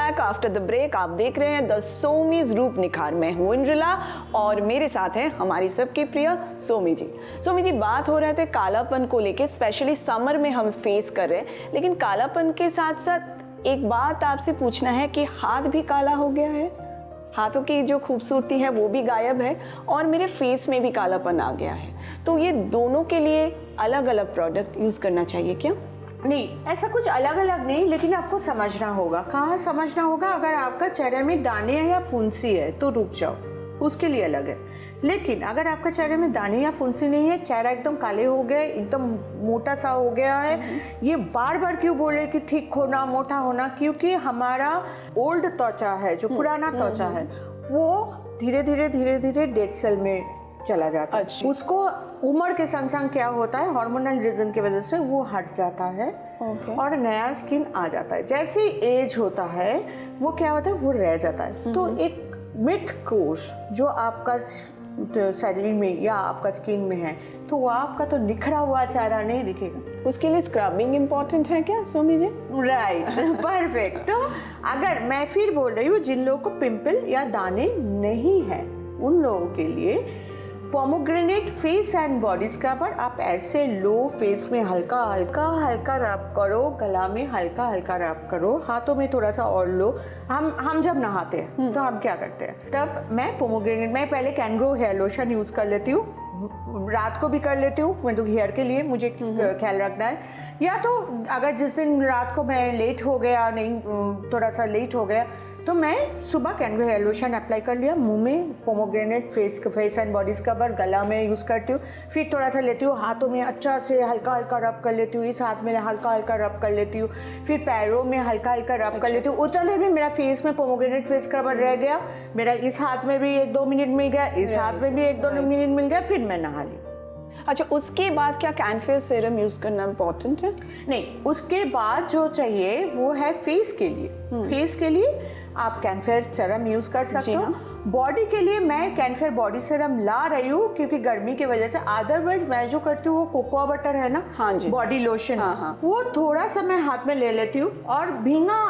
Back after the break. आप देख रहे हैं द सोमीज रूप निखार। मैं हूं इंद्रिला और मेरे साथ हैं हमारी सबकी प्रिय सोमी जी। सोमी जी, बात हो रहे थे कालापन को लेके, स्पेशली समर में हम फेस कर रहे हैं, लेकिन कालापन के साथ साथ एक बात आपसे पूछना है कि हाथ भी काला हो गया है, हाथों की जो खूबसूरती है वो भी गायब है और मेरे फेस में भी कालापन आ गया है। तो ये दोनों के लिए अलग अलग प्रोडक्ट यूज करना चाहिए क्या? नहीं, ऐसा कुछ अलग अलग नहीं, लेकिन आपको समझना होगा। कहाँ समझना होगा? अगर आपका चेहरे में दाने हैं या फुंसी है तो रुक जाओ, उसके लिए अलग है। लेकिन अगर आपका चेहरे में दाने या फुंसी नहीं है, चेहरा एकदम काले हो गए, एकदम मोटा सा हो गया है, ये बार बार क्यों बोले कि थिक होना, मोटा होना? क्योंकि हमारा ओल्ड त्वचा है, जो पुराना त्वचा है, वो धीरे धीरे डेड सेल में चला जाता है। अच्छा। उसको उम्र के संग संग क्या होता है, हार्मोनल रीजन की वजह से वो हट जाता है और नया स्किन आ जाता है। जैसे ही एज होता है वो क्या होता है, वो रह जाता है। तो एक मिथ कोश जो आपका शरीर में या आपका स्किन में है, तो वो आपका तो निखरा हुआ चेहरा नहीं दिखेगा। उसके लिए स्क्रबिंग इम्पोर्टेंट है क्या सोमी जी? Right, perfect. तो अगर मैं फिर बोल रही हूँ, जिन लोगों को पिंपल या दाने नहीं है उन लोगों के लिए pomegranate face and body scrubber आप ऐसे लो, फेस में हल्का हल्का रब करो, गला में हल्का हल्का रब करो, हाथों में थोड़ा सा और लो। हम जब नहाते हैं तो हम क्या करते हैं, तब मैं पोमोग्रेनेट, मैं पहले कैंग्रो हेयर लोशन यूज़ कर लेती हूँ, रात को भी कर लेती हूँ, मैं तो हेयर के लिए मुझे ख्याल रखना है। या तो अगर जिस दिन रात को मैं लेट हो गया, नहीं थोड़ा सा लेट हो गया, तो मैं सुबह कैंग्रो हेयर लोशन अप्लाई कर लिया, मुंह में pomegranate face and body scrubber गला में यूज़ करती हूँ, फिर थोड़ा सा लेती हूँ हाथों में, अच्छा से हल्का हल्का रब कर लेती हूँ, इस हाथ में हल्का हल्का रब कर लेती हूँ, फिर पैरों में हल्का हल्का रब कर लेती हूँ। उतना देर में मेरा फेस में पोमोग्रेनेट फेस स्क्रबर रह गया, मेरा इस हाथ में भी 1-2 मिनट मिल गया, इस हाथ में भी 1-2 मिनट मिल गया, फिर मैं नहा ली। अच्छा, उसके बाद क्या कैनफेस सीरम यूज करना इम्पोर्टेंट है? नहीं, उसके बाद जो चाहिए वो है फेस के लिए। फेस के लिए आप कैनफेयर सीरम यूज कर सकते हो। बॉडी के लिए मैं कैनफेयर बॉडी सीरम ला रही हूँ क्योंकि गर्मी की वजह से। अदरवाइज मैं जो करती हूँ वो कोकोआ बटर है ना, हाँ जी, बॉडी लोशन, वो थोड़ा सा मैं हाथ में ले लेती हूँ और भींगा,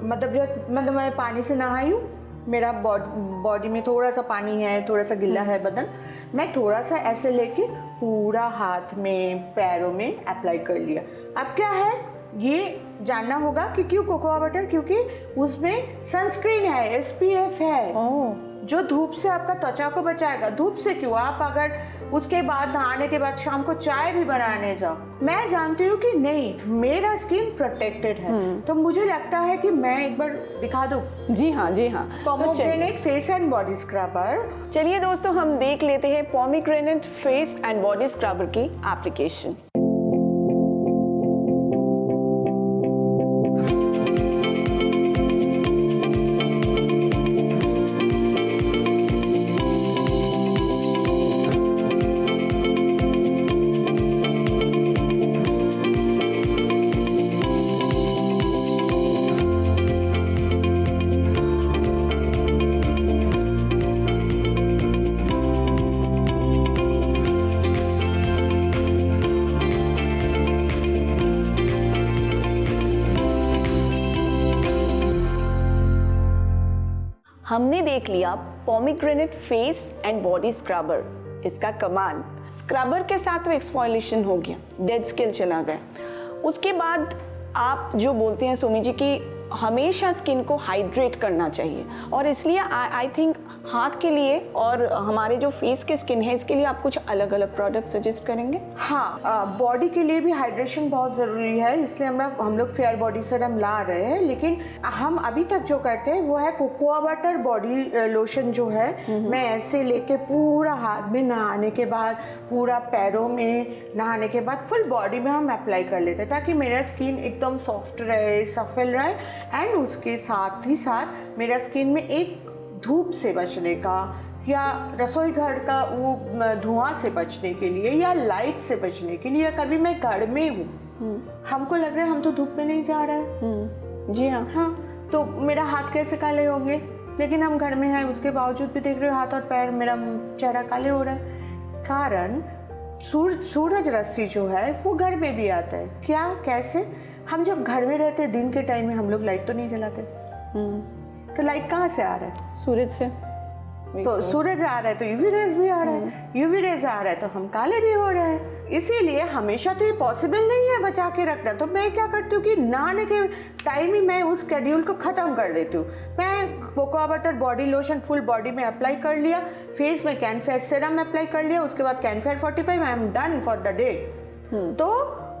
मतलब मैं पानी से नहाई हूँ, मेरा बॉडी में थोड़ा सा पानी है, थोड़ा सा गिल्ला है बदन, मैं थोड़ा सा ऐसे लेके पूरा हाथ में, पैरों में अप्लाई कर लिया। अब क्या है, ये जानना होगा कि क्यों कोकोआ बटर, क्योंकि उसमें सनस्क्रीन है, SPF है, जो धूप से आपका त्वचा को बचाएगा। धूप से क्यों, आप अगर उसके बाद नहाने के बाद शाम को चाय भी बनाने जाओ, मैं जानती हूँ कि नहीं, मेरा स्किन प्रोटेक्टेड है, तो मुझे लगता है कि मैं एक बार दिखा दूँ। जी हाँ, जी हाँ। Pomegranate face and body scrubber. चलिए दोस्तों, हम देख लेते हैं pomegranate face and body scrubber की एप्लीकेशन। हमने देख लिया pomegranate face and body scrubber. इसका कमाल, स्क्रबर के साथ तो एक्सफोलिएशन हो गया, डेड स्किन चला गया। उसके बाद आप जो बोलते हैं सोमी जी कि हमेशा स्किन को हाइड्रेट करना चाहिए, और इसलिए आई थिंक हाथ के लिए और हमारे जो फेस के स्किन है इसके लिए आप कुछ अलग अलग प्रोडक्ट सजेस्ट करेंगे? हाँ, बॉडी के लिए भी हाइड्रेशन बहुत ज़रूरी है, इसलिए हम लोग फेयर बॉडी सीरम ला रहे हैं। लेकिन हम अभी तक जो करते हैं वो है कोकोआ बटर बॉडी लोशन, जो है मैं ऐसे लेके पूरा हाथ में नहाने के बाद, पूरा पैरों में नहाने के बाद, फुल बॉडी में हम अप्लाई कर लेते हैं ताकि मेरा स्किन एकदम सॉफ्ट रहे, सफल रहे। एंड उसके साथ ही साथ मेरा स्किन में एक धूप से बचने का या रसोई घर का वो धुआं से बचने के लिए या लाइट से बचने के लिए, या कभी मैं घर में हूँ, हमको लग रहा है हम तो धूप में नहीं जा रहे हैं, जी हाँ, तो मेरा हाथ कैसे काले होंगे, लेकिन हम घर में हैं, उसके बावजूद भी देख रहे हो हाथ और पैर, मेरा चेहरा काले हो रहा है। कारण सूरज रश्मि जो है वो घर में भी आता है। क्या, कैसे? हम जब घर में रहते दिन के टाइम में हम लोग लाइट तो नहीं जलाते, तो लाइट कहाँ से आ रहा है? सूरज से। तो सूरज आ रहा है तो यूवी रेज भी आ रहा है, यूवी रेज आ रहा है तो हम काले भी हो रहे हैं। इसीलिए हमेशा तो ये पॉसिबल नहीं है बचा के रखना। तो मैं क्या करती हूँ कि नहाने के टाइम ही मैं उस शेड्यूल को ख़त्म कर देती हूँ। मैं cocoa butter body lotion full body में अप्लाई कर लिया, फेस में कैनफेयर सीरम अप्लाई कर लिया, उसके बाद कैनफेयर 45, I am done for the day. तो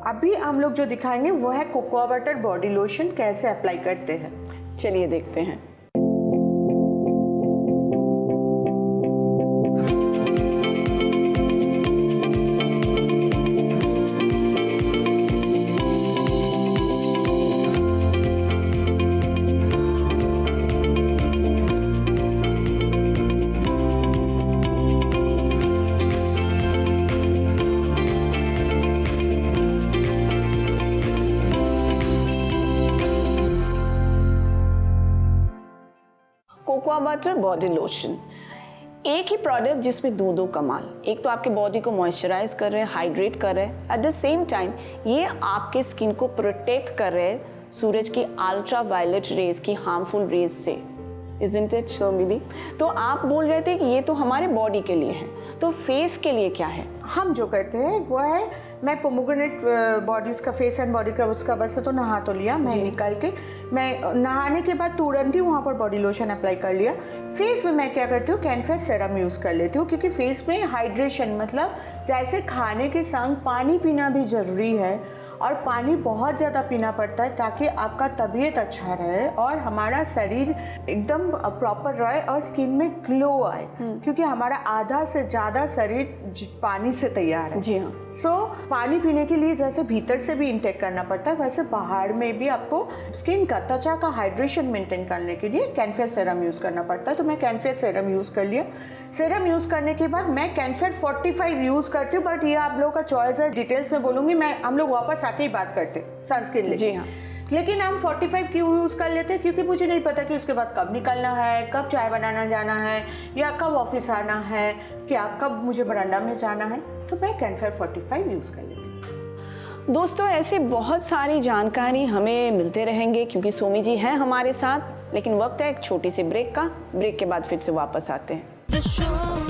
अभी हम लोग जो दिखाएंगे वो है कोकोआ बटर बॉडी लोशन कैसे अप्लाई करते हैं। चलिए देखते हैं। कोकोआ बटर बॉडी लोशन, एक ही प्रोडक्ट जिसमें दो कमाल। एक तो आपके बॉडी को मॉइस्चराइज कर रहे हैं, हाइड्रेट कर रहे हैं, एट द सेम टाइम ये आपके स्किन को प्रोटेक्ट कर रहे हैं सूरज की अल्ट्रा वायलेट रेज की हार्मफुल रेज से। Isn't it, सोमिदी? तो आप बोल रहे थे कि ये तो हमारे बॉडी के लिए है, तो फेस के लिए क्या है? हम जो करते हैं वो है, मैं पोमोग्रेनेट बॉडीज का फेस एंड बॉडी का उसका बस तो नहा तो लिया मैं निकाल के, मैं नहाने के बाद तुरंत ही वहाँ पर बॉडी लोशन अप्लाई कर लिया। फेस में मैं क्या करती हूँ, कैनफेयर सीरम यूज़ कर लेती हूँ, क्योंकि फेस में हाइड्रेशन मतलब जैसे खाने के संग पानी पीना भी ज़रूरी है, और पानी बहुत ज़्यादा पीना पड़ता है ताकि आपका तबीयत अच्छा रहे और हमारा शरीर एकदम प्रॉपर रहे और स्किन में ग्लो आए, क्योंकि हमारा आधा से ज़्यादा शरीर पानी से तैयार है। जी हाँ। सो पानी पीने के लिए जैसे भीतर से भी इंटेक करना पड़ता है, वैसे बाहर में भी आपको स्किन का त्वचा का हाइड्रेशन मेंटेन करने के लिए कैनफेयर सीरम यूज़ करना पड़ता है। तो मैं कैनफेयर सीरम यूज़ कर लिया। सीरम यूज़ करने के बाद मैं कैनफेयर 45 यूज़ करती हूँ, बट ये आप लोगों का चॉइस है, डिटेल्स में बोलूँगी मैं, हम लोग वापस आके ही बात करते सनस्क्रीन लेके। जी हाँ। लेकिन हम 45 क्यों यूज़ कर लेते हैं, क्योंकि मुझे नहीं पता कि उसके बाद कब निकलना है, कब चाय बनाना जाना है, या कब ऑफिस आना है, क्या कब मुझे बरांडा में जाना है, तो मैं कैनफेयर 45 यूज़ कर लेती हूँ। दोस्तों ऐसे बहुत सारी जानकारी हमें मिलते रहेंगे क्योंकि सोमी जी हैं हमारे साथ, लेकिन वक्त है एक छोटी सी ब्रेक का। ब्रेक के बाद फिर से वापस आते हैं।